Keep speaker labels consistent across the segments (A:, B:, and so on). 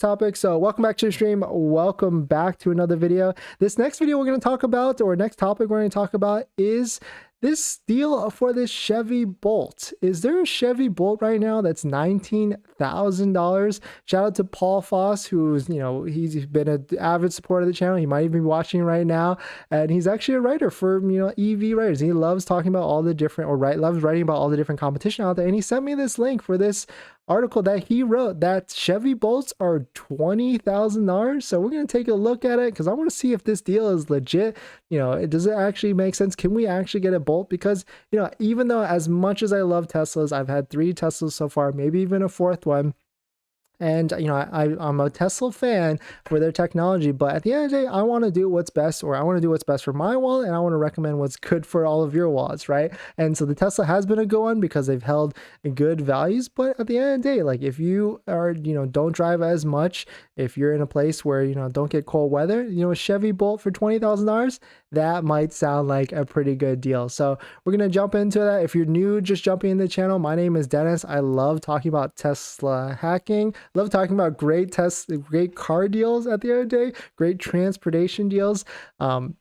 A: topic. So welcome back to the stream. Welcome back to another video. This next video we're going to talk about, or next topic we're going to talk about, is this deal for this Chevy Bolt. Is there a Chevy Bolt right now that's $19,000? Shout out to Paul Foss, who's, he's been an avid supporter of the channel. He might even be watching right now, and he's actually a writer for, EV writers. He loves talking about all the different, loves writing about all the different competition out there. And he sent me this link for this article that he wrote that Chevy Bolts are $20,000. So we're going to take a look at it because I want to see if this deal is legit. Does it actually make sense? Can we actually get a Bolt? Because, even though as much as I love Teslas, I've had 3 Teslas so far, maybe even a 4th one. And, I'm a Tesla fan for their technology, but at the end of the day, I want to do what's best, or I want to do what's best for my wallet, and I want to recommend what's good for all of your wallets, right? And so the Tesla has been a good one because they've held good values, but at the end of the day, like if you are, don't drive as much, if you're in a place where, don't get cold weather, a Chevy Bolt for $20,000, that might sound like a pretty good deal. So we're going to jump into that. If you're new, just jumping in the channel, my name is Dennis. I love talking about Tesla hacking. Love talking about great car deals at the end of the day, great transportation deals. And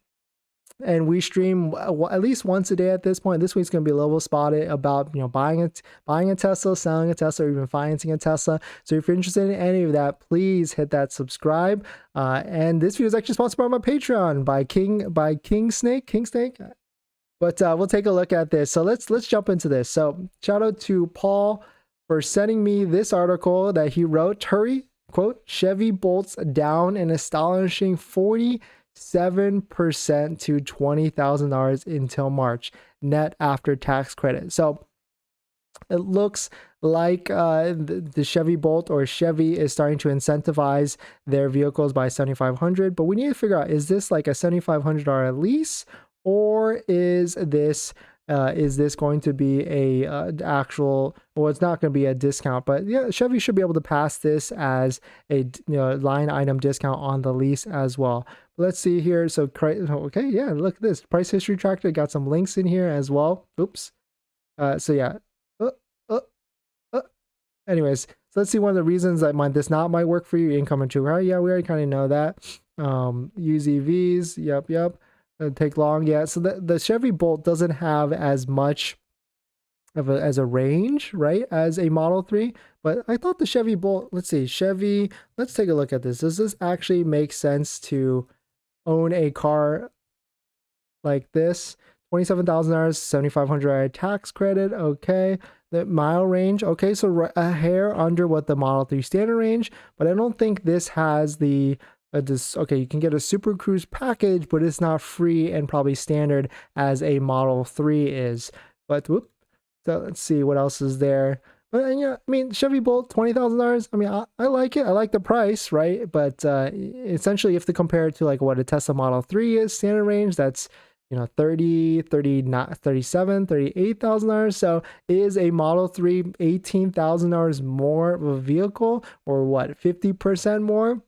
A: we stream at least once a day at this point. This week's going to be a little spotted about, buying a Tesla, selling a Tesla, or even financing a Tesla. So if you're interested in any of that, please hit that subscribe. And this video is actually sponsored by my Patreon by King Snake. But we'll take a look at this. So let's jump into this. So shout out to Paul for sending me this article that he wrote. Hurry, quote, Chevy Bolts down an astonishing 47% to $20,000 until March, net after tax credit. So it looks like the Chevy Bolt, or Chevy, is starting to incentivize their vehicles by $7,500. But we need to figure out, is this like a $7,500 lease, or is this going to be a actual, well, it's not going to be a discount, but yeah, Chevy should be able to pass this as a line item discount on the lease as well. Let's see here. So, okay, yeah, look at this price history tracker. Got some links in here as well. Oops. So yeah. Anyways, so let's see one of the reasons that this might work for you. Income and true. Yeah, we already kind of know that. Use EVs. Yep. Take long. Yeah. So the Chevy Bolt doesn't have as much of a range, right, as a Model 3. But I thought the Chevy Bolt. Let's see, Chevy. Let's take a look at this. Does this actually make sense to own a car like this? $27,000, $7,500 tax credit. Okay. The mile range. Okay, so a hair under what the Model 3 standard range, but I don't think this has the okay, you can get a Super Cruise package, but it's not free and probably standard as a Model 3 is. But whoop. So let's see what else is there. But yeah, I mean, Chevy Bolt, $20,000. I mean, I like it. I like the price, right? But essentially, if to compare it to like what a Tesla Model 3 is standard range, that's $37,000, $38,000. So is a Model 3 $18,000 more of a vehicle, or what, 50% more?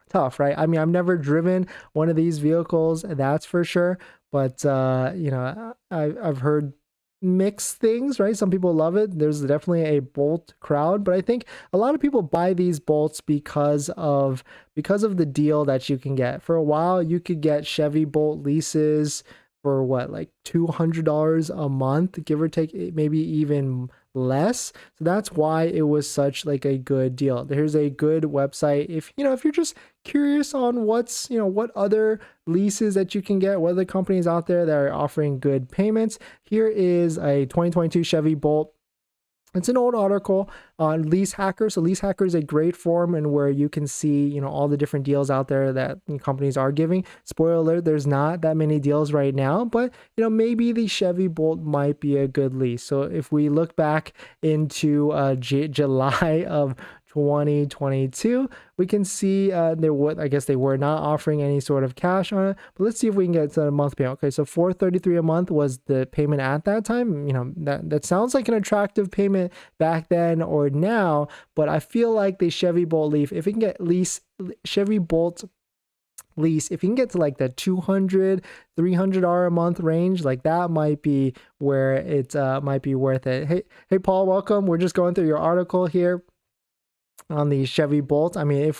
A: Tough, right? I mean, I've never driven one of these vehicles, that's for sure. But I've heard mixed things, right? Some people love it. There's definitely a Bolt crowd, but I think a lot of people buy these Bolts because of the deal that you can get. For a while, you could get Chevy Bolt leases for what, like $200 a month, give or take, maybe even less. So that's why it was such like a good deal. There's a good website if you're just curious on what other leases that you can get, what other companies out there that are offering good payments. Here is a 2022 Chevy Bolt. It's an old article on Lease Hacker. So Lease Hacker is a great forum and where you can see, all the different deals out there that companies are giving. Spoiler alert, there's not that many deals right now, but maybe the Chevy Bolt might be a good lease. So if we look back into July of 2022, we can see I guess they were not offering any sort of cash on it, but let's see if we can get to a month payment. Okay, so $433 a month was the payment at that time. That sounds like an attractive payment back then or now, but I feel like the Chevy Bolt lease, if we can get Chevy Bolt lease, if you can get to like the $200, $300 a month range, like that might be where it might be worth it. Hey Paul, welcome. We're just going through your article here. on the Chevy Bolt. I mean,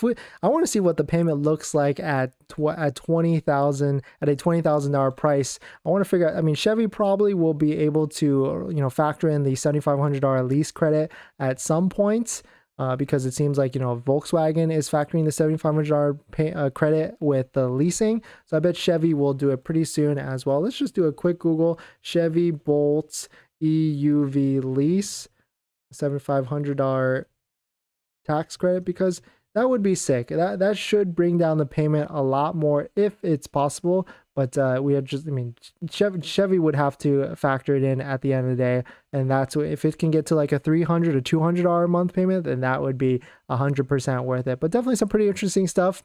A: I want to see what the payment looks like at $20,000 at a $20,000 price. I want to figure out. I mean, Chevy probably will be able to, you know, factor in the $7,500 lease credit at some point. Because it seems like, you know, Volkswagen is factoring the $7,500 credit with the leasing. So I bet Chevy will do it pretty soon as well. Let's just do a quick Google. Chevy Bolt EUV lease, $7,500 tax credit, because that would be sick. That should bring down the payment a lot more if it's possible. But we have just, I mean, Chevy would have to factor it in at the end of the day. And that's what, if it can get to like a $300 or $200 a month payment, then that would be 100% worth it. But definitely some pretty interesting stuff.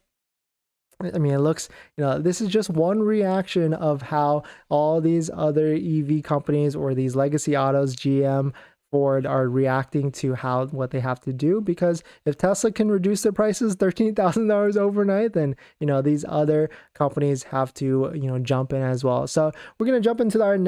A: I mean, it looks, you know, this is just one reaction of how all these other EV companies or these legacy autos, GM, Ford, are reacting to what they have to do. Because if Tesla can reduce their prices $13,000 overnight, then, you know, these other companies have to, you know, jump in as well. So we're going to jump into our next